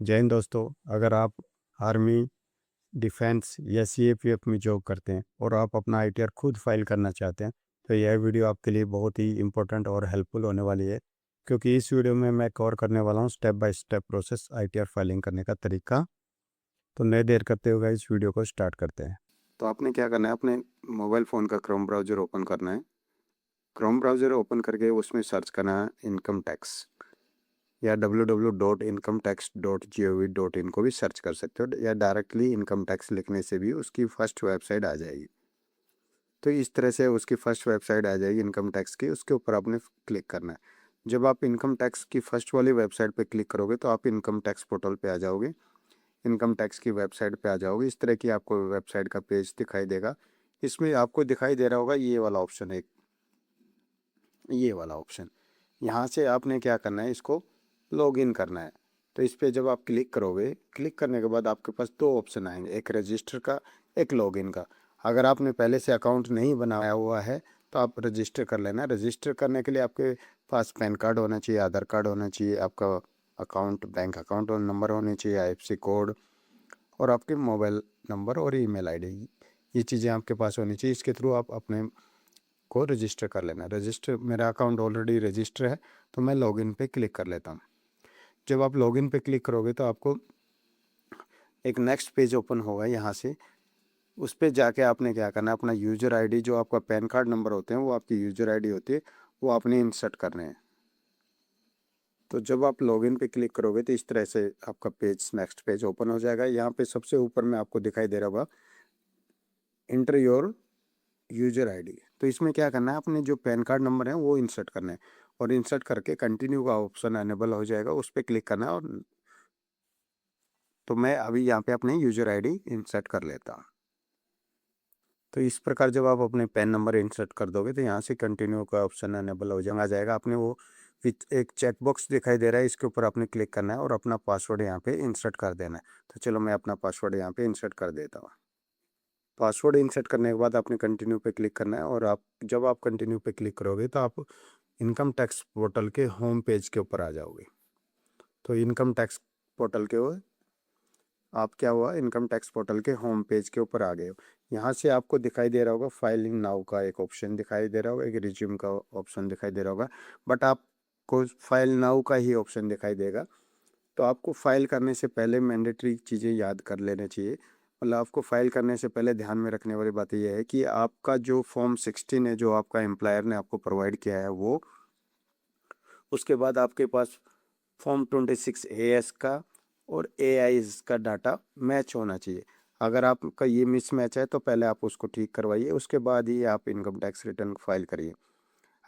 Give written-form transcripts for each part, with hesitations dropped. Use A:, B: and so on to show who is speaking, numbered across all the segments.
A: जय हिंद दोस्तों। अगर आप आर्मी, डिफेंस या सीएपीएफ में जॉब करते हैं और आप अपना आईटीआर खुद फाइल करना चाहते हैं तो यह वीडियो आपके लिए बहुत ही इम्पोर्टेंट और हेल्पफुल होने वाली है, क्योंकि इस वीडियो में मैं कवर करने वाला हूँ step by step process ITR filing करने का तरीका। तो नए देर करते हुए इस वीडियो को स्टार्ट करते हैं। तो आपने क्या करना है, अपने मोबाइल फ़ोन का क्रोम ब्राउज़र ओपन करना है। क्रोम ब्राउज़र ओपन करके उसमें सर्च करना है इनकम टैक्स, या www.incometax.gov.in को भी सर्च कर सकते हो, या डायरेक्टली इनकम टैक्स लिखने से भी उसकी फर्स्ट वेबसाइट आ जाएगी। तो इस तरह से उसकी फर्स्ट वेबसाइट आ जाएगी इनकम टैक्स की, उसके ऊपर आपने क्लिक करना है। जब आप इनकम टैक्स की फर्स्ट वाली वेबसाइट पे क्लिक करोगे तो आप इनकम टैक्स पोर्टल पे आ जाओगे, इनकम टैक्स की वेबसाइट पे आ जाओगे। इस तरह की आपको वेबसाइट का पेज दिखाई देगा। इसमें आपको दिखाई दे रहा होगा ये वाला ऑप्शन है, ये वाला ऑप्शन। यहाँ से आपने क्या करना है, इसको लॉगिन करना है। तो इस पे जब आप क्लिक करोगे, क्लिक करने के बाद आपके पास दो ऑप्शन आएंगे, एक रजिस्टर का, एक लॉगिन का। अगर आपने पहले से अकाउंट नहीं बनाया हुआ है तो आप रजिस्टर कर लेना। रजिस्टर करने के लिए आपके पास पैन कार्ड होना चाहिए, आधार कार्ड होना चाहिए, आपका अकाउंट, बैंक अकाउंट और नंबर होने चाहिए, आईएफएससी कोड, और आपके मोबाइल नंबर और ईमेल आईडी। ये चीज़ें आपके पास होनी चाहिए। इसके थ्रू आप अपने को रजिस्टर कर लेना। रजिस्टर, मेरा अकाउंट ऑलरेडी रजिस्टर है तो मैं लॉगिन पे क्लिक कर लेता हूँ। जब आप लॉगिन पे क्लिक करोगे तो आपको एक नेक्स्ट पेज ओपन होगा। यहाँ से उस पे जाके आपने क्या करना है, अपना यूज़र आईडी, जो आपका पैन कार्ड नंबर होते हैं वो आपकी यूज़र आईडी होती है, वो आपने इंसर्ट करने हैं। तो जब आप लॉगिन पे क्लिक करोगे तो इस तरह से आपका पेज, नेक्स्ट पेज ओपन हो जाएगा। यहाँ पे सबसे ऊपर में आपको दिखाई दे रहा होगा इंटर योर यूजर आईडी। तो इसमें क्या करना है, अपने जो पैन कार्ड नंबर है वो इंसर्ट करना है, और इंसर्ट करके कंटिन्यू का ऑप्शन अनेबल हो जाएगा, उस पर क्लिक करना है। और तो मैं अभी यहाँ पे अपने यूजर आईडी इंसर्ट कर लेता हूँ। तो इस प्रकार जब आप अपने पैन नंबर इंसर्ट कर दोगे तो यहाँ से कंटिन्यू का ऑप्शन अनेबल हो जाएगा। आपने वो एक चेक बॉक्स दिखाई दे रहा है, इसके ऊपर आपने क्लिक करना है और अपना पासवर्ड यहाँ पे इंसर्ट कर देना है। तो चलो मैं अपना पासवर्ड यहाँ पे इंसर्ट कर देता हूँ। पासवर्ड इंसर्ट करने के बाद आपने कंटिन्यू पे क्लिक करना है, और जब आप कंटिन्यू पे क्लिक करोगे तो आप इनकम टैक्स पोर्टल के होम पेज के ऊपर आ जाओगे। तो इनकम टैक्स पोर्टल के आप क्या हुआ, इनकम टैक्स पोर्टल के होम पेज के ऊपर आ गए हो। यहाँ से आपको दिखाई दे रहा होगा फाइलिंग नाउ का एक ऑप्शन दिखाई दे रहा होगा, एक रिज्यूम का ऑप्शन दिखाई दे रहा होगा, बट आपको फाइल नाउ का ही ऑप्शन दिखाई देगा। तो आपको फाइल करने से पहले मैंडेटरी चीज़ें याद कर लेना चाहिए। मतलब आपको फाइल करने से पहले ध्यान में रखने वाली बात यह है कि आपका जो फॉर्म 16 है, जो आपका एम्प्लॉयर ने आपको प्रोवाइड किया है, वो, उसके बाद आपके पास फॉर्म 26 एएस का और एआईएस का डाटा मैच होना चाहिए। अगर आपका ये मिसमैच है तो पहले आप उसको ठीक करवाइए, उसके बाद ही आप इनकम टैक्स रिटर्न फाइल करिए।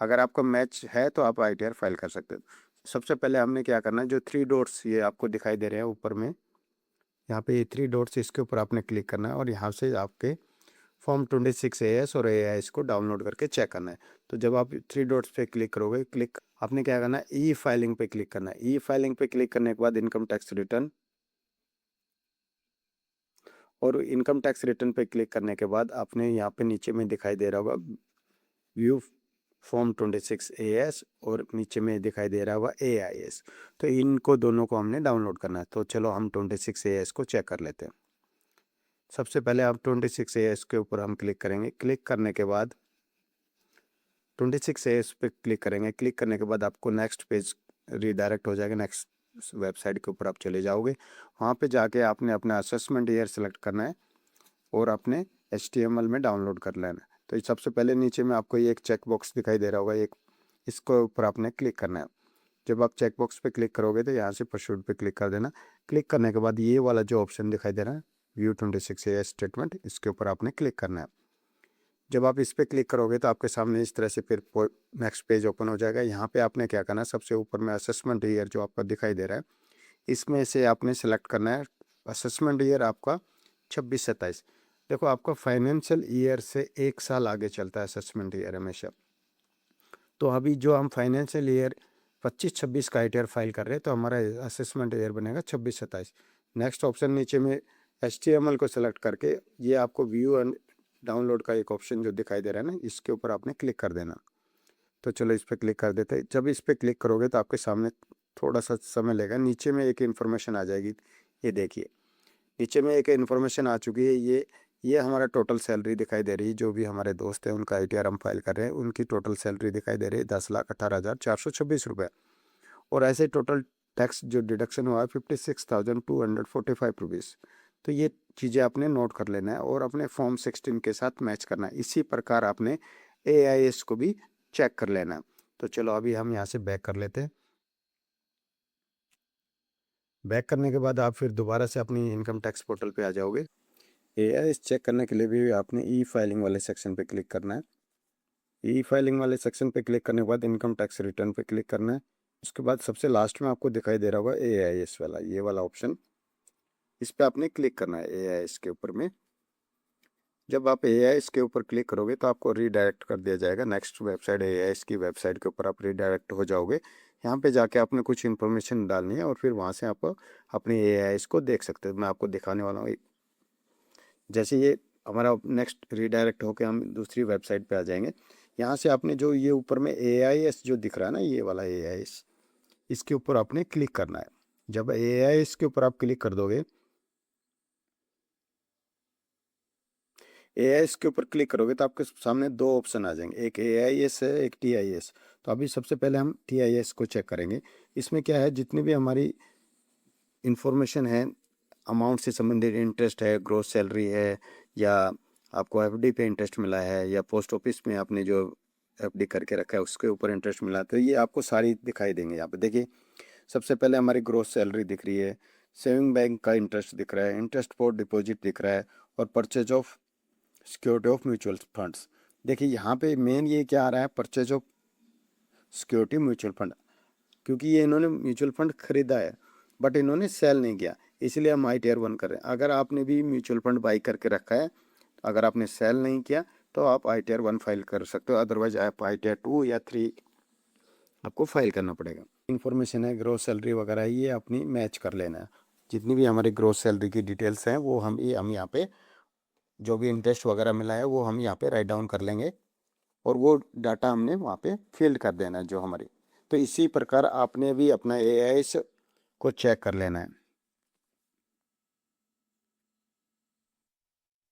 A: अगर आपका मैच है तो आप आईटीआर फाइल कर सकते हो। सबसे पहले हमने क्या करना है, जो थ्री डॉट्स ये आपको दिखाई दे रहे हैं ऊपर में, यहाँ पे ये थ्री डॉट्स, इसके ऊपर आपने क्लिक करना है और यहाँ से आपके फॉर्म 26 एएस और एआईएस को डाउनलोड करके चेक करना है। तो जब आप थ्री डॉट्स पे क्लिक करोगे, आपने क्या करना है, ई फाइलिंग पे क्लिक करना है। ई फाइलिंग पे क्लिक करने के बाद इनकम टैक्स रिटर्न, और इनकम टैक्स रिटर्न पे क्लिक करने के बाद आपने यहाँ पे नीचे में दिखाई दे रहा होगा व्यू फॉर्म 26 एएस, और नीचे में दिखाई दे रहा होगा एआईएस। तो इनको दोनों को हमने डाउनलोड करना है। तो चलो हम 26 एएस को चेक कर लेते हैं। सबसे पहले आप 26 एएस के ऊपर हम क्लिक करेंगे। क्लिक करने के बाद 26 एएस पे क्लिक करेंगे। क्लिक करने के बाद आपको नेक्स्ट पेज रीडायरेक्ट हो जाएगा, नेक्स्ट वेबसाइट के ऊपर आप चले जाओगे। वहाँ पे जाके आपने अपना असेसमेंट ईयर सेलेक्ट करना है और अपने HTML में डाउनलोड कर लेना है। तो सबसे पहले नीचे में आपको ये एक चेक बॉक्स दिखाई दे रहा होगा, एक, इसको ऊपर आपने क्लिक करना है। जब आप चेक बॉक्स पे क्लिक करोगे तो यहाँ से परस्यूट पे क्लिक कर देना। क्लिक करने के बाद ये वाला जो ऑप्शन दिखाई दे रहा है व्यू 26 एएस स्टेटमेंट, इसके ऊपर आपने क्लिक करना है। जब आप इस पर क्लिक करोगे तो आपके सामने इस तरह से फिर नेक्स्ट पेज ओपन हो जाएगा। यहाँ पे आपने क्या करना है, सबसे ऊपर में असेसमेंट ईयर जो आपका दिखाई दे रहा है, इसमें से आपने सेलेक्ट करना है असेसमेंट ईयर आपका 26-27। देखो, आपका फाइनेंशियल ईयर से एक साल आगे चलता है असेसमेंट ईयर हमेशा। तो अभी जो हम फाइनेंशियल ईयर 25-26 का आईटीआर फाइल कर रहे हैं तो हमारा असेसमेंट ईयर बनेगा 26-27। नेक्स्ट ऑप्शन नीचे में HTML को सेलेक्ट करके ये आपको व्यू एंड डाउनलोड का एक ऑप्शन जो दिखाई दे रहा है ना, इसके ऊपर आपने क्लिक कर देना। तो चलो इस पर क्लिक कर देते हैं। जब इस पर क्लिक करोगे तो आपके सामने थोड़ा सा समय लेगा। नीचे में एक इन्फॉर्मेशन आ जाएगी, ये देखिए नीचे में एक इन्फॉर्मेशन आ चुकी है। ये हमारा टोटल सैलरी दिखाई दे रही है। जो भी हमारे दोस्त हैं उनका ITR हम फाइल कर रहे हैं, उनकी टोटल सैलरी दिखाई दे रही है 10,18,426 रुपये। और ऐसे टोटल टैक्स जो डिडक्शन हुआ है 56,245 रुपीज़। तो ये चीज़ें आपने नोट कर लेना है और अपने फॉर्म 16 के साथ मैच करना है। इसी प्रकार आपने AIS को भी चेक कर लेना है। तो चलो अभी हम यहाँ से बैक कर लेते हैं। बैक करने के बाद आप फिर दोबारा से अपनी इनकम टैक्स पोर्टल पे आ जाओगे। AIS चेक करने के लिए भी आपने E फाइलिंग वाले सेक्शन पे क्लिक करना है। ई फाइलिंग वाले सेक्शन पे क्लिक करने के बाद इनकम टैक्स रिटर्न पे क्लिक करना है। उसके बाद सबसे लास्ट में आपको दिखाई दे रहा होगा AIS वाला, ये वाला ऑप्शन, इस पे आपने क्लिक करना है AIS के ऊपर में। जब आप AIS के ऊपर क्लिक करोगे तो आपको रीडायरेक्ट कर दिया जाएगा नेक्स्ट वेबसाइट। AIS की वेबसाइट के ऊपर आप रीडायरेक्ट हो जाओगे। यहाँ पे जाके आपने कुछ इन्फॉर्मेशन डालनी है और फिर वहाँ से आप अपने AIS को देख सकते हो। मैं आपको दिखाने वाला हूँ। जैसे ये हमारा नेक्स्ट रीडायरेक्ट होकर हम दूसरी वेबसाइट पे आ जाएंगे। यहाँ से आपने जो ये ऊपर में AIS जो दिख रहा है ना, ये वाला AIS, इसके ऊपर आपने क्लिक करना है। जब AIS के ऊपर आप क्लिक कर दोगे, AIS के ऊपर क्लिक करोगे तो आपके सामने दो ऑप्शन आ जाएंगे, एक AIS है, एक TIS। तो अभी सबसे पहले हम TIS को चेक करेंगे। इसमें क्या है, जितनी भी हमारी इंफॉर्मेशन है, अमाउंट से संबंधित इंटरेस्ट है, ग्रोस सैलरी है, या आपको FD पे इंटरेस्ट मिला है, या पोस्ट ऑफिस में आपने जो FD करके रखा है उसके ऊपर इंटरेस्ट मिला, तो ये आपको सारी दिखाई देंगे। यहाँ पे देखिए सबसे पहले हमारी ग्रोस सैलरी दिख रही है, सेविंग बैंक का इंटरेस्ट दिख रहा है, इंटरेस्ट फॉर डिपॉजिट दिख रहा है, और purchase of security of mutual funds. देखिए यहाँ पे मेन ये क्या आ रहा है, purchase of security mutual fund, क्योंकि ये इन्होंने म्यूचुअल फंड खरीदा है बट इन्होंने सेल नहीं किया, इसलिए हम ITR 1 कर रहे हैं। अगर आपने भी म्यूचुअल फंड बाई करके रखा है, अगर आपने सेल नहीं किया तो आप ITR 1 फाइल कर सकते हो, अदरवाइज आप ITR 2 या 3 आपको फाइल करना पड़ेगा। इन्फॉर्मेशन है, ग्रोस सैलरी वगैरह, ये अपनी मैच कर लेना है। जितनी भी हमारी ग्रोस सैलरी की डिटेल्स हैं वो हम यहाँ पे, जो भी इंटरेस्ट वगैरह मिला है वो हम यहाँ पे राइट डाउन कर लेंगे और वो डाटा हमने वहाँ पे फिल कर देना है जो हमारी। तो इसी प्रकार आपने भी अपना AIS को चेक कर लेना है।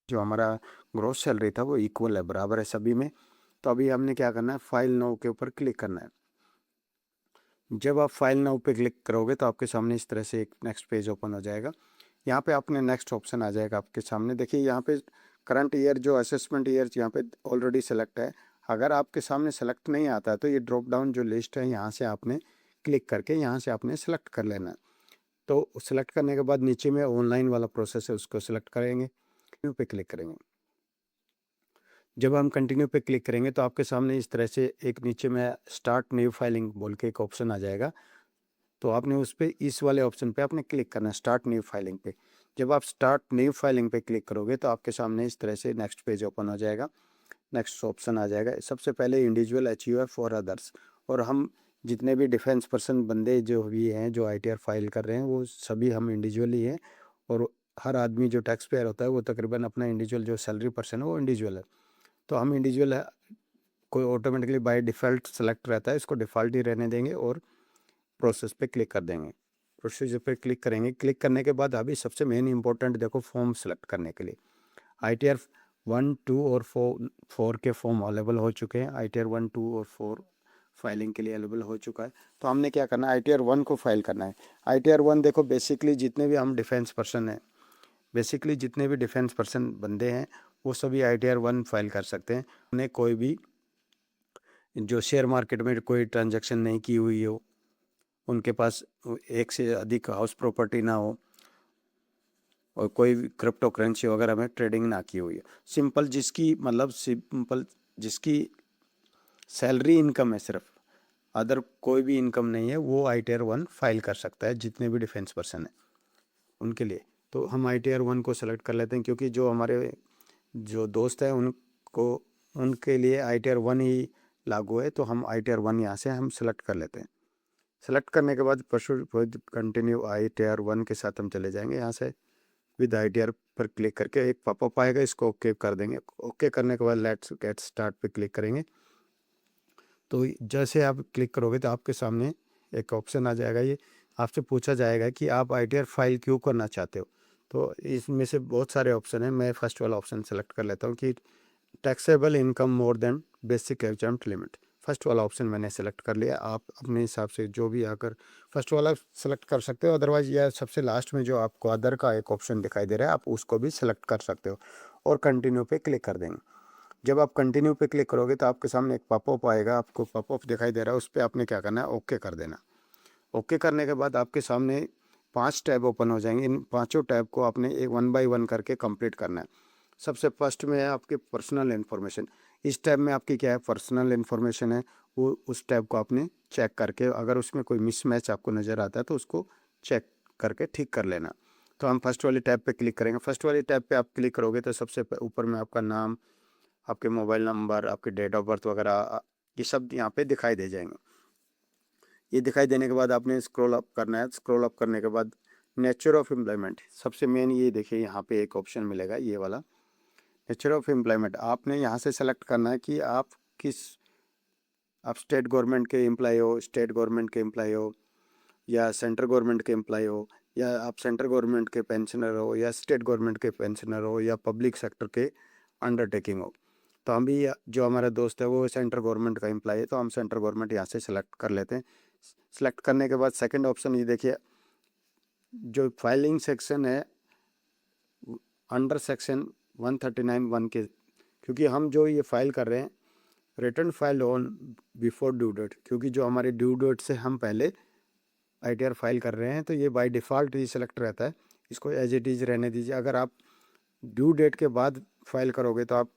A: जो हमारा ग्रोस सैलरी था वो इक्वल है, बराबर है सभी में। तो अभी हमने क्या करना है, फाइल नाउ के ऊपर क्लिक करना है। जब आप फाइल नाउ पे क्लिक करोगे तो आपके सामने इस तरह से एक नेक्स्ट पेज ओपन हो जाएगा। यहाँ पे आपने नेक्स्ट ऑप्शन आ जाएगा आपके सामने। देखिए यहाँ पे करंट ईयर जो असेसमेंट ईयर यहाँ पे ऑलरेडी सेलेक्ट है। अगर आपके सामने सेलेक्ट नहीं आता है तो ये ड्रॉप डाउन जो लिस्ट है यहाँ से आपने क्लिक करके यहाँ से आपने सेलेक्ट कर लेना है। तो सेलेक्ट करने के बाद नीचे में ऑनलाइन वाला प्रोसेस है, उसको सेलेक्ट करेंगे, कंटिन्यू पे क्लिक करेंगे। जब हम कंटिन्यू पे क्लिक करेंगे तो आपके सामने इस तरह से एक नीचे में स्टार्ट न्यू फाइलिंग बोल के एक ऑप्शन आ जाएगा। तो आपने उस पर इस वाले ऑप्शन पे आपने क्लिक करना है, स्टार्ट न्यू फाइलिंग पे। जब आप स्टार्ट न्यू फाइलिंग पे क्लिक करोगे तो आपके सामने इस तरह से नेक्स्ट पेज ओपन हो जाएगा। नेक्स्ट ऑप्शन आ जाएगा। सबसे पहले इंडिविजुअल अचीवर फॉर अदर्स, और हम जितने भी डिफेंस पर्सन बंदे जो भी हैं जो ITR फाइल कर रहे हैं वो सभी हम इंडिविजुअल ही हैं। और हर आदमी जो टैक्स पेयर होता है वो तकरीबन अपना इंडिविजुअल जो सैलरी पर्सन है वो इंडिविजुअल है। तो हम इंडिविजुअल है, कोई ऑटोमेटिकली बाय डिफ़ॉल्ट सेलेक्ट रहता है, इसको डिफ़ॉल्ट ही रहने देंगे और प्रोसेस पे क्लिक कर देंगे। प्रोसीजर पे क्लिक करेंगे। क्लिक करने के बाद अभी सबसे मेन इंपॉर्टेंट देखो, फॉर्म सेलेक्ट करने के लिए ITR 1, 2 और 4 के फॉर्म अवेलेबल हो चुके हैं। ITR 1, 2 और 4 फाइलिंग के लिए अवेलेबल हो चुका है। तो हमने क्या करना है, ITR 1 को फाइल करना है। ITR 1 देखो बेसिकली जितने भी हम डिफेंस पर्सन हैं, बेसिकली जितने भी डिफेंस पर्सन बंदे हैं वो सभी ITR 1 फाइल कर सकते हैं। उन्हें कोई भी जो शेयर मार्केट में कोई ट्रांजैक्शन नहीं की हुई हो, उनके पास एक से अधिक हाउस प्रॉपर्टी ना हो, और कोई क्रिप्टो करेंसी वगैरह में ट्रेडिंग ना की हुई है। सिंपल जिसकी मतलब सिंपल जिसकी सैलरी इनकम है सिर्फ, अदर कोई भी इनकम नहीं है, वो ITR 1 फाइल कर सकता है, जितने भी डिफेंस पर्सन हैं उनके लिए। तो हम ITR 1 को सेलेक्ट कर लेते हैं, क्योंकि जो हमारे जो दोस्त हैं उनको उनके लिए ITR 1 ही लागू है। तो हम ITR 1 यहाँ से हम सेलेक्ट कर लेते हैं। सेलेक्ट करने के बाद प्रोसीड कंटिन्यू ITR 1 के साथ हम चले जाएंगे। यहाँ से विद ITR पर क्लिक करके एक पॉपअप आएगा, इसको ओके कर देंगे। ओके करने के बाद लेट्स गेट स्टार्ट पे क्लिक करेंगे। तो जैसे आप क्लिक करोगे तो आपके सामने एक ऑप्शन आ जाएगा, ये आपसे पूछा जाएगा कि आप आईटीआर फाइल क्यों करना चाहते हो। तो इसमें से बहुत सारे ऑप्शन हैं, मैं फर्स्ट वाला ऑप्शन सेलेक्ट कर लेता हूँ कि taxable income more than basic exempt limit. First वाला ऑप्शन मैंने सेलेक्ट कर लिया। आप अपने हिसाब से जो भी आकर फर्स्ट वाला सेलेक्ट कर सकते हो, अदरवाइज यह सबसे लास्ट में जो आपको अदर का एक ऑप्शन दिखाई दे रहा है, आप उसको भी सेलेक्ट कर सकते हो और कंटिन्यू पे क्लिक कर देंगे। जब आप कंटिन्यू पे क्लिक करोगे तो आपके सामने एक पॉपअप आएगा, आपको पॉपअप दिखाई दे रहा है, उस पर आपने क्या करना है, ओके कर देना। ओके करने के बाद आपके सामने 5 टैब ओपन हो जाएंगे। इन पांचों टैब को आपने एक 1 बाय 1 करके कंप्लीट करना है। सबसे फर्स्ट में है आपके पर्सनल इन्फॉर्मेशन। इस टैब में आपकी क्या है, पर्सनल इन्फॉर्मेशन है। वो उस टैब को आपने चेक करके, अगर उसमें कोई मिसमैच आपको नज़र आता है तो उसको चेक करके ठीक कर लेना। तो हम फर्स्ट वाली टैब पे क्लिक करेंगे। फर्स्ट वाली टैब पे आप क्लिक करोगे तो सबसे ऊपर में आपका नाम, आपके मोबाइल नंबर, आपके डेट ऑफ बर्थ वगैरह ये सब यहाँ पे दिखाई दे जाएंगे। ये दिखाई देने के बाद आपने स्क्रॉल अप करना है। स्क्रॉल अप करने के बाद नेचर ऑफ एम्प्लॉयमेंट, सबसे मेन ये देखिए यहाँ पे एक ऑप्शन मिलेगा, ये वाला नेचर ऑफ एम्प्लॉयमेंट। आपने यहाँ से सेलेक्ट करना है कि आप किस, आप स्टेट गवर्नमेंट के एम्प्लॉय हो, स्टेट गवर्नमेंट के एम्प्लॉय हो, या सेंट्रल गवर्नमेंट के एम्प्लॉय हो, या आप सेंट्रल गवर्नमेंट के पेंशनर हो, या स्टेट गवर्नमेंट के पेंशनर हो, या पब्लिक सेक्टर के अंडरटेकिंग हो। तो हम भी, जो हमारा दोस्त है वो सेंट्रल गवर्नमेंट का एम्प्लॉय है, तो हम सेंट्रल गवर्नमेंट यहाँ से सेलेक्ट कर लेते हैं। सेलेक्ट करने के बाद सेकंड ऑप्शन ये देखिए, जो फाइलिंग सेक्शन है अंडर सेक्शन 139(1) के, क्योंकि हम जो ये फाइल कर रहे हैं return file on before due date, क्योंकि जो हमारे ड्यू डेट से हम पहले आईटीआर फाइल कर रहे हैं, तो ये बाय डिफ़ॉल्ट ही सेलेक्ट रहता है। इसको एज इट इज़ रहने दीजिए। अगर आप ड्यू डेट के बाद फाइल करोगे तो आप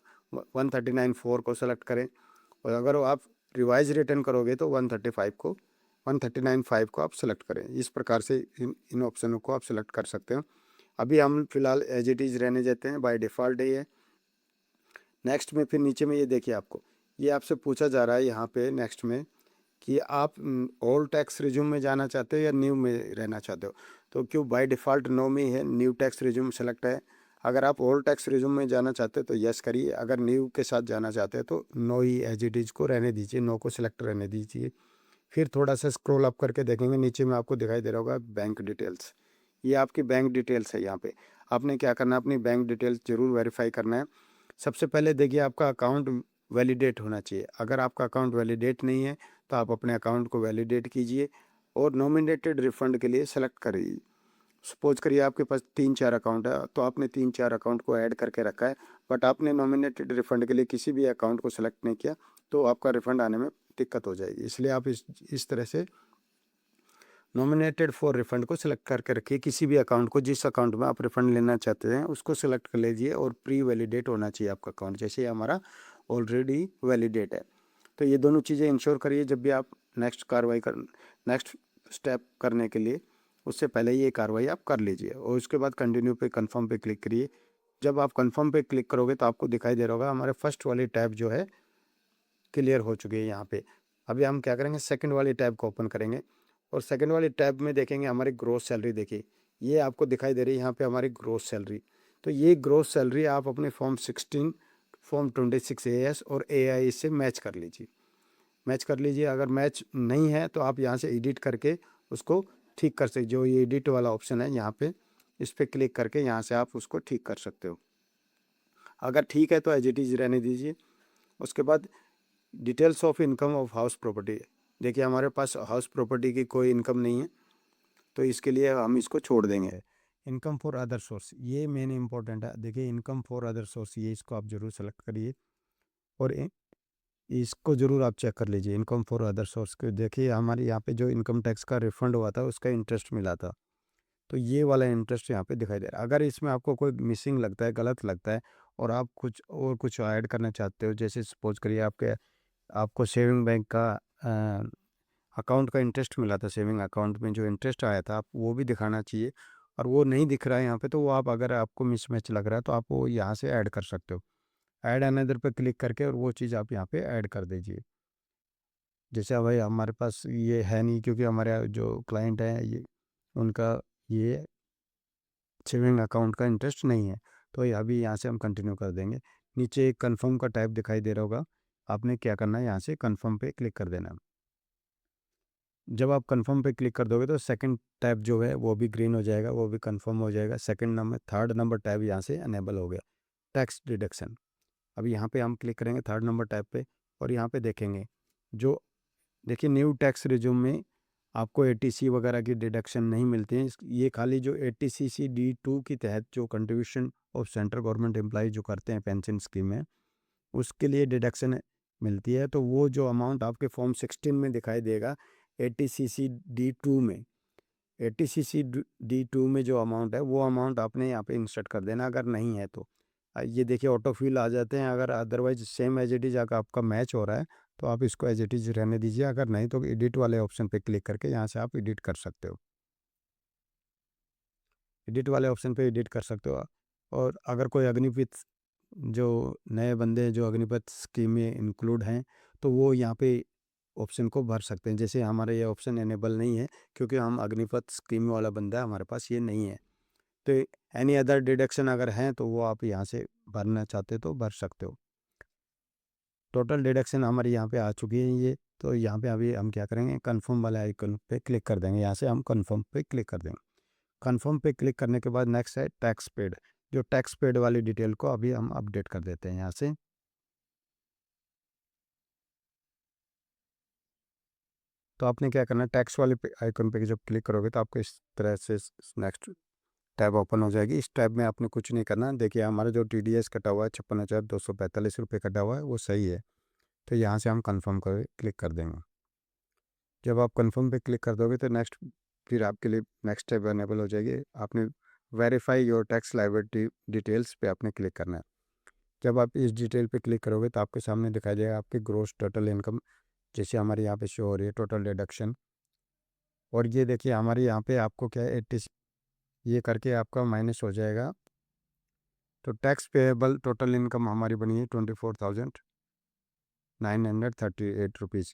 A: 139(4) को सेलेक्ट करें, और अगर आप रिवाइज रिटर्न करोगे तो 139(5) को आप सेलेक्ट करें। इस प्रकार से इन ऑप्शनों को आप सेलेक्ट कर सकते हो। अभी हम फिलहाल एज इट इज़ रहने देते हैं, बाय डिफ़ॉल्ट ही है। नेक्स्ट में फिर नीचे में ये देखिए, आपको ये आपसे पूछा जा रहा है यहाँ पे नेक्स्ट में कि आप ओल्ड टैक्स रिज्यूम में जाना चाहते हो या न्यू में रहना चाहते हो। तो क्यों बाय डिफ़ॉल्ट नो में है, न्यू टैक्स रिज्यूम सेलेक्ट है। अगर आप ओल्ड टैक्स रिज्यूम में जाना चाहते हो तो यस करिए, अगर न्यू के साथ जाना चाहते हैं तो नो ही एज इट इज़ को रहने दीजिए, नो को सिलेक्ट रहने दीजिए। फिर थोड़ा सा स्क्रॉल अप करके देखेंगे, नीचे में आपको दिखाई दे रहा होगा बैंक डिटेल्स। ये आपकी बैंक डिटेल्स है। यहाँ पे आपने क्या करना है, अपनी बैंक डिटेल्स ज़रूर वेरीफाई करना है। सबसे पहले देखिए, आपका अकाउंट वैलिडेट होना चाहिए। अगर आपका अकाउंट वैलिडेट नहीं है तो आप अपने अकाउंट को वैलिडेट कीजिए और नॉमिनेटेड रिफंड के लिए सेलेक्ट करिए। सपोज करिए आपके पास 3-4 अकाउंट है, तो आपने 3-4 अकाउंट को ऐड करके रखा है, बट आपने नॉमिनेटेड रिफंड के लिए किसी भी अकाउंट को सेलेक्ट नहीं किया, तो आपका रिफंड आने में दिक्कत हो जाएगी। इसलिए आप इस तरह से नॉमिनेटेड फॉर रिफंड को सिलेक्ट करके रखिए। किसी भी अकाउंट को, जिस अकाउंट में आप रिफंड लेना चाहते हैं उसको सिलेक्ट कर लीजिए, और प्री वैलिडेट होना चाहिए आपका अकाउंट, जैसे हमारा ऑलरेडी वैलिडेट है। तो ये दोनों चीज़ें इंश्योर करिए जब भी आप नेक्स्ट स्टेप करने के लिए, उससे पहले ये कार्रवाई आप कर लीजिए, और उसके बाद कंटिन्यू पे, कन्फर्म पे क्लिक करिए। जब आप कन्फर्म पे क्लिक करोगे तो आपको दिखाई दे रहा होगा हमारे फर्स्ट वाली टैब जो है क्लियर हो चुकी है यहाँ पे। अभी हम क्या करेंगे, सेकंड वाली टैब को ओपन करेंगे, और सेकंड वाली टैब में देखेंगे हमारी ग्रोस सैलरी। देखिए ये आपको दिखाई दे रही है यहाँ पे हमारी ग्रोस सैलरी। तो ये ग्रोस सैलरी आप अपने फॉर्म 16, फॉर्म 26 AS और AI से मैच कर लीजिए। अगर मैच नहीं है तो आप यहाँ से एडिट करके उसको ठीक कर सकते। जो ये एडिट वाला ऑप्शन है यहाँ पे, इस पर क्लिक करके यहाँ से आप उसको ठीक कर सकते हो। अगर ठीक है तो एज इट इज़ रहने दीजिए। उसके बाद details of income of house property, देखिए हमारे पास हाउस प्रॉपर्टी की कोई इनकम नहीं है, तो इसके लिए हम इसको छोड़ देंगे। इनकम फॉर अदर सोर्स, ये मेन इंपॉर्टेंट है। देखिए इनकम फॉर अदर सोर्स, ये इसको आप ज़रूर सेलेक्ट करिए, और इसको ज़रूर आप चेक कर लीजिए। इनकम फॉर अदर सोर्स के देखिए हमारे यहाँ पे जो इनकम टैक्स का रिफंड हुआ था उसका इंटरेस्ट मिला था, तो ये वाला इंटरेस्ट यहाँ पे दिखाई दे रहा है। अगर इसमें आपको कोई मिसिंग लगता है, गलत लगता है, और आप कुछ ऐड करना चाहते हो, जैसे सपोज करिए आपको सेविंग बैंक का अकाउंट का इंटरेस्ट मिला था, सेविंग अकाउंट में जो इंटरेस्ट आया था आप वो भी दिखाना चाहिए, और वो नहीं दिख रहा है यहाँ पे, तो वो आप, अगर आपको मिसमैच लग रहा है तो आप वो यहाँ से ऐड कर सकते हो। ऐड अनदर पे क्लिक करके और वो चीज़ आप यहाँ पे ऐड कर दीजिए। जैसे भाई हमारे पास ये है नहीं, क्योंकि हमारे जो क्लाइंट है ये, उनका ये सेविंग अकाउंट का इंटरेस्ट नहीं है, तो ये अभी यहाँ से हम कंटिन्यू कर देंगे। नीचे एक कन्फर्म का टाइप दिखाई दे रहा होगा, आपने क्या करना है, यहाँ से कन्फर्म पे क्लिक कर देना है। जब आप कंफर्म पे क्लिक कर दोगे तो सेकंड टैब जो है वो भी ग्रीन हो जाएगा, वो भी कंफर्म हो जाएगा। Second number third number tab यहाँ से अनेबल हो गया, टैक्स डिडक्शन। अब यहाँ पे हम क्लिक करेंगे थर्ड नंबर टैब पे और यहाँ पे देखेंगे जो देखिए न्यू टैक्स रिज्यूम में आपको एटीसी वगैरह की डिडक्शन नहीं मिलती है। ये खाली जो एटीसीसी D2 के तहत जो contribution of central government employ जो करते हैं पेंशन स्कीम में, उसके लिए डिडक्शन मिलती है। तो वो जो अमाउंट आपके फॉर्म 16 में दिखाई देगा एटीसीसी D2 में, एटीसीसी D2 में जो अमाउंट है वो अमाउंट आपने यहाँ पे इंसर्ट कर देना अगर नहीं है तो। ये देखिए ऑटो फिल आ जाते हैं, अगर otherwise same as it is अगर आपका मैच हो रहा है तो आप इसको एज इट इज़ रहने दीजिए, अगर नहीं तो एडिट वाले ऑप्शन पे क्लिक करके यहाँ से आप एडिट कर सकते हो, एडिट वाले ऑप्शन पे एडिट कर सकते हो। और अगर कोई अग्निपथ जो नए बंदे हैं जो अग्निपथ स्कीम में इंक्लूड हैं तो वो यहाँ पे ऑप्शन को भर सकते हैं। जैसे हमारे ये ऑप्शन एनेबल नहीं है क्योंकि हम अग्निपथ स्कीम वाला बंदा है, हमारे पास ये नहीं है। तो एनी अदर डिडक्शन अगर हैं तो वो आप यहाँ से भरना चाहते तो भर सकते हो। टोटल डिडक्शन हमारी यहाँ पे आ चुकी है ये। तो यहाँ पे अभी हम क्या करेंगे, कन्फर्म वाले आइकन पे क्लिक कर देंगे, यहाँ से हम कन्फर्म पे क्लिक कर देंगे। कन्फर्म पे क्लिक करने के बाद नेक्स्ट है टैक्स पेड। जो टैक्स पेड वाली डिटेल को अभी हम अपडेट कर देते हैं यहाँ से। तो आपने क्या करना है, टैक्स वाले आइकन पे जब क्लिक करोगे तो आपको इस तरह से नेक्स्ट टैब ओपन हो जाएगी। इस टैब में आपने कुछ नहीं करना। देखिए हमारा जो TDS कटा हुआ है 56,245 रुपये कटा हुआ है वो सही है। तो यहाँ से हम कंफर्म कर क्लिक कर देंगे। जब आप कंफर्म पे क्लिक कर दोगे तो नेक्स्ट फिर आपके लिए नेक्स्ट टैब अनेबल हो जाएगी। आपने verify your tax liability details पे आपने क्लिक करना है। जब आप इस डिटेल पे क्लिक करोगे तो आपके सामने दिखाई देगा आपकी ग्रोस टोटल इनकम, जैसे हमारे यहाँ पे शो हो रही है टोटल डिडक्शन। और ये देखिए हमारे यहाँ पे आपको क्या है 80 ये करके आपका माइनस हो जाएगा। तो टैक्स पेएबल टोटल इनकम हमारी बनी है 24,938 रुपीज़।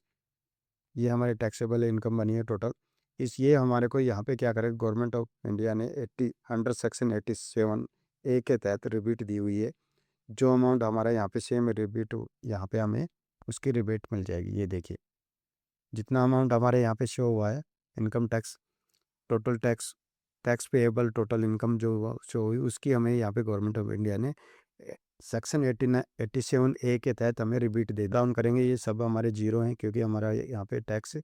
A: ये हमारी टैक्सेबल इनकम बनी है टोटल। इस ये हमारे को यहाँ पे क्या करें, गवर्नमेंट ऑफ इंडिया ने 80 अंडर सेक्शन 87A के तहत रिबीट दी हुई है। जो अमाउंट हमारा यहाँ पे सेम रिबीट यहाँ पे हमें उसकी रिबेट मिल जाएगी। ये देखिए जितना अमाउंट हमारे यहाँ पे शो हुआ है income tax total tax payable total income जो शो हुई उसकी हमें यहाँ पे गवर्नमेंट ऑफ इंडिया ने सेक्शन 87A के तहत हमें रिबीट दे डाउन करेंगे। ये सब हमारे जीरो हैं क्योंकि हमारा यहाँ पे टैक्स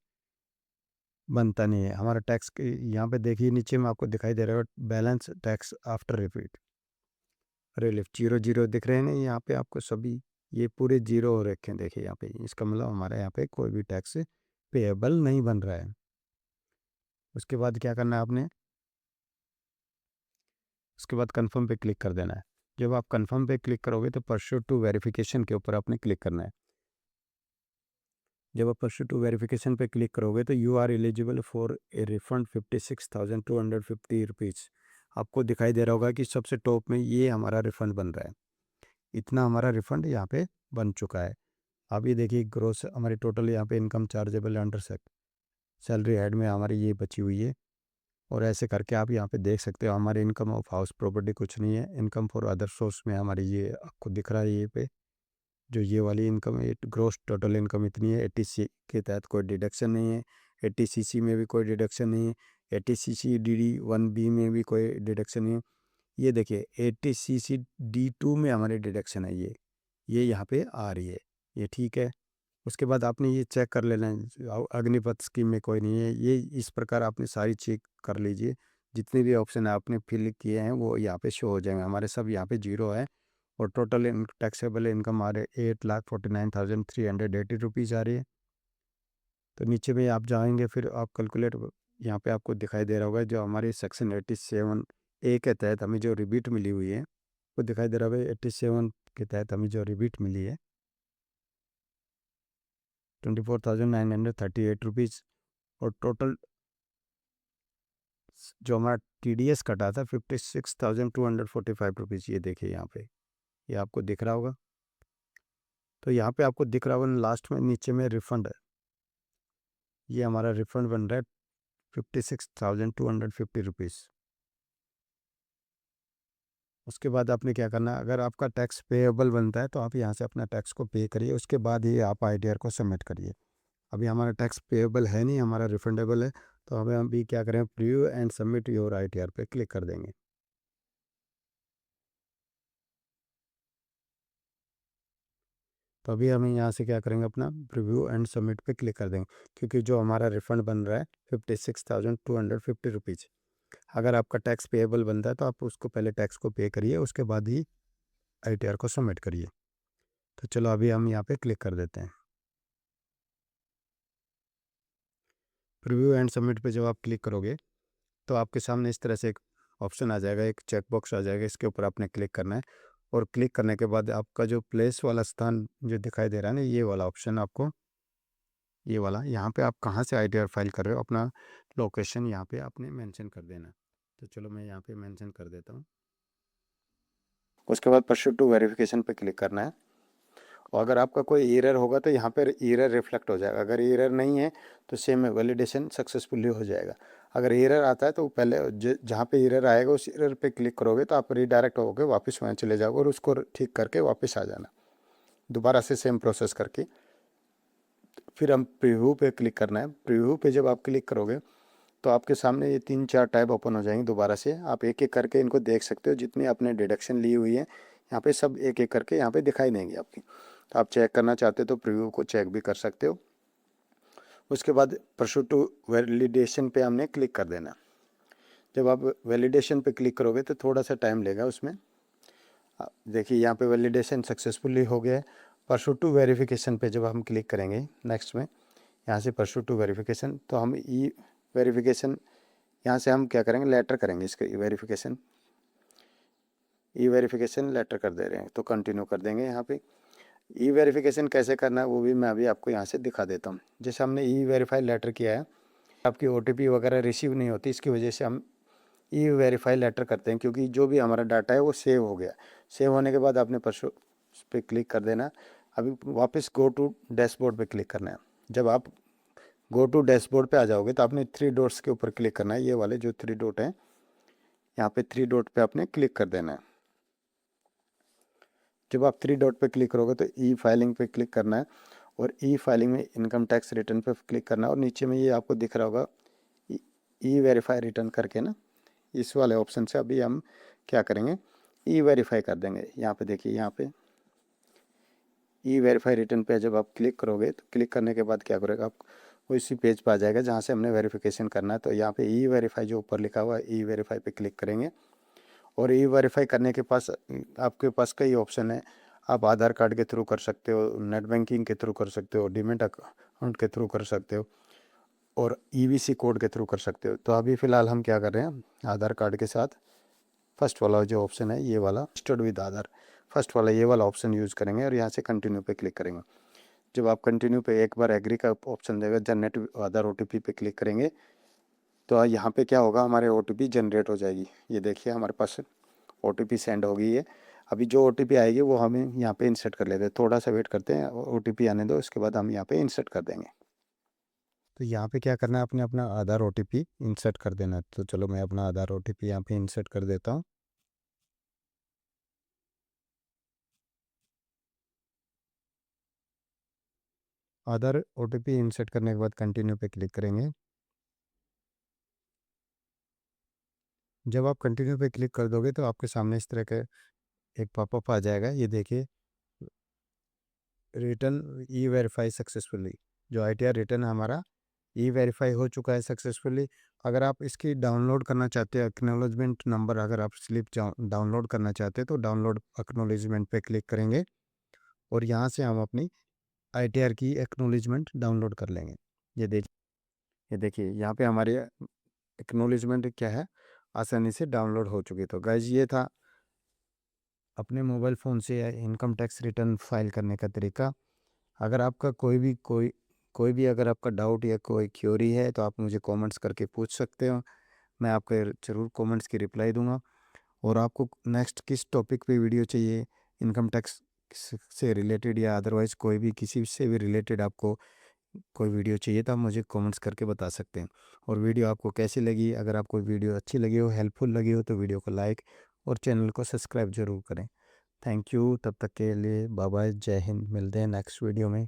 A: बनता नहीं है। हमारा टैक्स यहाँ पे देखिए नीचे में आपको दिखाई दे रहा है balance tax after rebate relief zero zero दिख रहे हैं ना यहाँ पे आपको सभी, ये पूरे जीरो हो रखे हैं। देखिए यहाँ पे इसका मतलब हमारे यहाँ पे कोई भी टैक्स पेएबल नहीं बन रहा है। उसके बाद क्या करना है आपने, उसके बाद कंफर्म पे क्लिक कर देना है। जब आप कंफर्म पे क्लिक करोगे तो परस्यू टू वेरिफिकेशन के ऊपर आपने क्लिक करना है। जब आप परस्यू टू वेरिफिकेशन पे क्लिक करोगे तो you are eligible for a refund 56,250 rupees आपको दिखाई दे रहा होगा कि सबसे टॉप में ये हमारा रिफ़ंड बन रहा है। इतना हमारा रिफ़ंड यहाँ पे बन चुका है। अब ये देखिए ग्रोस हमारी टोटल यहाँ पे income chargeable under salary head में हमारी ये बची हुई है। और ऐसे करके आप यहाँ पे देख सकते हो हमारे इनकम ऑफ हाउस प्रॉपर्टी कुछ नहीं है। इनकम फॉर अदर सोर्स में हमारी ये आपको दिख रहा है, ये पे जो ये वाली इनकम है ग्रोस टोटल इनकम इतनी है। 80C के तहत कोई डिडक्शन नहीं है, 80CC में भी कोई डिडक्शन नहीं है, 80CC DD1B में भी कोई डिडक्शन नहीं है। ये देखिए 80CC D2 में हमारी डिडक्शन है, ये यहाँ पे आ रही है, ये ठीक है। उसके बाद आपने ये चेक कर लेना है अग्निपथ स्कीम में कोई नहीं है। ये इस प्रकार आपने सारी चेक कर लीजिए, जितने भी ऑप्शन आपने फिल किए हैं वो यहाँ पे शो हो जाएंगे। हमारे सब यहाँ पे जीरो है और टोटल टैक्सेबल इनकम आ रही है 8,49,380 रुपीज़ आ रही है। तो नीचे में आप जाएंगे फिर आप कैलकुलेट, यहाँ पे आपको दिखाई दे रहा होगा जो हमारी सेक्शन 87A के तहत हमें जो रिबीट मिली हुई है वो दिखाई दे रहा होगा। 87 के तहत हमें जो रिबीट मिली है 24,938 रुपीज़। और टोटल जो हमारा TDS कटा था 56,245 रुपीज़, ये देखिए यहाँ पे ये आपको दिख रहा होगा। तो यहाँ पे आपको दिख रहा होगा लास्ट में नीचे में रिफंड है, ये हमारा रिफंड बन रहा है 56,250 रुपीज़। उसके बाद आपने क्या करना है, अगर आपका टैक्स पेएबल बनता है तो आप यहाँ से अपना टैक्स को पे करिए, उसके बाद ही आप ITR को सबमिट करिए। अभी हमारा टैक्स पेएबल है नहीं, हमारा रिफंडेबल है। तो हमें अभी क्या करें, preview and submit your ITR पे क्लिक कर देंगे। तो अभी हम यहाँ से क्या करेंगे, अपना प्रीव्यू एंड सबमिट पे क्लिक कर देंगे, क्योंकि जो हमारा रिफ़ंड बन रहा है 56,250 रुपीज़। अगर आपका टैक्स पेएबल बनता है तो आप उसको पहले टैक्स को पे करिए, उसके बाद ही आईटीआर को सबमिट करिए। तो चलो अभी हम यहाँ पे क्लिक कर देते हैं। प्रीव्यू एंड सबमिट पे जब आप क्लिक करोगे तो आपके सामने इस तरह से एक ऑप्शन आ जाएगा, एक चेक बॉक्स आ जाएगा, इसके ऊपर आपने क्लिक करना है। और क्लिक करने के बाद आपका जो प्लेस वाला स्थान जो दिखाई दे रहा है ना, ये वाला ऑप्शन आपको, ये वाला, यहाँ पे आप कहाँ से आईटीआर फाइल कर रहे हो, अपना लोकेशन यहाँ पे आपने मेंशन कर देना है। तो चलो मैं यहाँ पे मेंशन कर देता हूँ। उसके बाद परस्यू टू वेरिफिकेशन पे क्लिक करना है। और अगर आपका कोई एरर होगा तो यहाँ पर एरर रिफ्लेक्ट हो जाएगा। अगर एरर नहीं है तो सेम वैलिडेशन सक्सेसफुली हो जाएगा। अगर एरर आता है तो पहले जहाँ पे एरर आएगा उस एरर पे क्लिक करोगे तो आप रीडायरेक्ट होगे वापस वहाँ चले जाओगे और उसको ठीक करके वापस आ जाना, दोबारा से सेम प्रोसेस करके। फिर हम प्रीव्यू पे क्लिक करना है। प्रीव्यू पे जब आप क्लिक करोगे तो आपके सामने ये 3-4 टैब ओपन हो जाएंगे दोबारा से। आप एक एक करके इनको देख सकते हो, जितनी आपने डिडक्शन ली हुई है यहाँ पे सब एक एक करके यहाँ पे दिखाई देंगी आपकी। तो आप चेक करना चाहते हो तो प्रीव्यू को चेक भी कर सकते हो। उसके बाद परस्यू टू वैलिडेशन पे हमने क्लिक कर देना। जब आप वैलिडेशन पे क्लिक करोगे तो थोड़ा सा टाइम लेगा उसमें। देखिए यहाँ पे वैलिडेशन सक्सेसफुली हो गया है। परस्यू टू वेरिफिकेशन पे जब हम क्लिक करेंगे नेक्स्ट में, यहाँ से परस्यू टू वेरिफिकेशन, तो हम ई वेरिफिकेशन यहाँ से हम क्या करेंगे, लेटर करेंगे इसका ई वेरिफिकेशन लेटर कर दे रहे हैं तो कंटिन्यू कर देंगे। यहाँ पे ई वेरिफिकेशन कैसे करना है वो भी मैं अभी आपको यहाँ से दिखा देता हूँ। जैसे हमने ई वेरीफाई लेटर किया है, आपकी ओटीपी वगैरह रिसीव नहीं होती, इसकी वजह से हम ई वेरीफाई लेटर करते हैं, क्योंकि जो भी हमारा डाटा है वो सेव हो गया। सेव होने के बाद आपने परसों पे क्लिक कर देना। अभी वापस गो टू डैशबोर्ड पे क्लिक करना है। जब आप गो टू डैशबोर्ड पे आ जाओगे तो आपने 3 डॉट्स के ऊपर क्लिक करना है, ये वाले जो 3 डॉट हैं, यहाँ पे 3 डॉट पे आपने क्लिक कर देना है। जब आप 3 डॉट पे क्लिक करोगे तो ई फाइलिंग पे क्लिक करना है और ई फाइलिंग में इनकम टैक्स रिटर्न पे क्लिक करना है। और नीचे में ये आपको दिख रहा होगा ई वेरीफाई रिटर्न करके ना, इस वाले ऑप्शन से अभी हम क्या करेंगे, ई वेरीफाई कर देंगे। यहाँ पे देखिए, यहाँ पे ई वेरीफाई रिटर्न पे जब आप क्लिक करोगे तो क्लिक करने के बाद क्या करोगे, आप वो इसी पेज पर आ जाएगा जहाँ से हमने वेरिफिकेशन करना है। तो यहाँ पे ई वेरीफाई जो ऊपर लिखा हुआ है, ई वेरीफाई पे क्लिक करेंगे। और ई वेरीफाई करने के पास आपके पास कई ऑप्शन है। आप आधार कार्ड के थ्रू कर सकते हो, नेट बैंकिंग के थ्रू कर सकते हो, डीमेट अकाउंट के थ्रू कर सकते हो और ईवीसी कोड के थ्रू कर सकते हो। तो अभी फ़िलहाल हम क्या कर रहे हैं, आधार कार्ड के साथ फर्स्ट वाला जो ऑप्शन है ये वाला, रजिस्टर्ड विद आधार, फर्स्ट वाला ये वाला ऑप्शन यूज़ करेंगे और यहाँ से कंटिन्यू पे क्लिक करेंगे। जब आप कंटिन्यू पे एक बार एग्री का ऑप्शन देगा, जनरेट आधार ओटीपी पे क्लिक करेंगे तो यहाँ पे क्या होगा, हमारे ओटीपी जनरेट हो जाएगी। ये देखिए हमारे पास ओटीपी सेंड हो गई है। अभी जो ओटीपी आएगी वो हमें यहाँ पे इंसर्ट कर लेते हैं। थोड़ा सा वेट करते हैं, ओटीपी आने दो, उसके बाद हम यहाँ पे इंसर्ट कर देंगे। तो यहाँ पे क्या करना है, अपने अपना आधार ओटीपी इंसर्ट कर देना है। तो चलो मैं अपना आधार ओटीपी यहाँ पे इंसर्ट कर देता हूँ। आधार ओटीपी इंसर्ट करने के बाद कंटिन्यू पे क्लिक करेंगे। जब आप कंटिन्यू पे क्लिक कर दोगे तो आपके सामने इस तरह का एक पॉपअप आ जाएगा। ये देखिए, रिटर्न ई वेरीफाई सक्सेसफुली, जो आईटीआर रिटर्न हमारा ई वेरीफाई हो चुका है सक्सेसफुली। अगर आप इसकी डाउनलोड करना चाहते हैं एक्नॉलेजमेंट नंबर, अगर आप स्लिप डाउनलोड करना चाहते हैं तो डाउनलोड एक्नॉलेजमेंट पे क्लिक करेंगे और यहाँ से हम अपनी आईटीआर की एक्नॉलेजमेंट डाउनलोड कर लेंगे। ये देखिए यहाँ पे हमारे एक्नॉलेजमेंट क्या है, आसानी से डाउनलोड हो चुकी। तो गाइज ये था अपने मोबाइल फ़ोन से इनकम टैक्स रिटर्न फाइल करने का तरीका। अगर आपका कोई भी अगर आपका डाउट या कोई क्यूरी है तो आप मुझे कमेंट्स करके पूछ सकते हो, मैं आपको ज़रूर कमेंट्स की रिप्लाई दूंगा। और आपको नेक्स्ट किस टॉपिक पे वीडियो चाहिए, इनकम टैक्स से रिलेटेड या अदरवाइज़ कोई भी किसी से भी रिलेटेड आपको कोई वीडियो चाहिए तो आप मुझे कमेंट्स करके बता सकते हैं। और वीडियो आपको कैसी लगी, अगर आपको वीडियो अच्छी लगी हो, हेल्पफुल लगी हो, तो वीडियो को लाइक और चैनल को सब्सक्राइब ज़रूर करें। थैंक यू, तब तक के लिए बाय बाय, जय हिंद, मिलते हैं नेक्स्ट वीडियो में।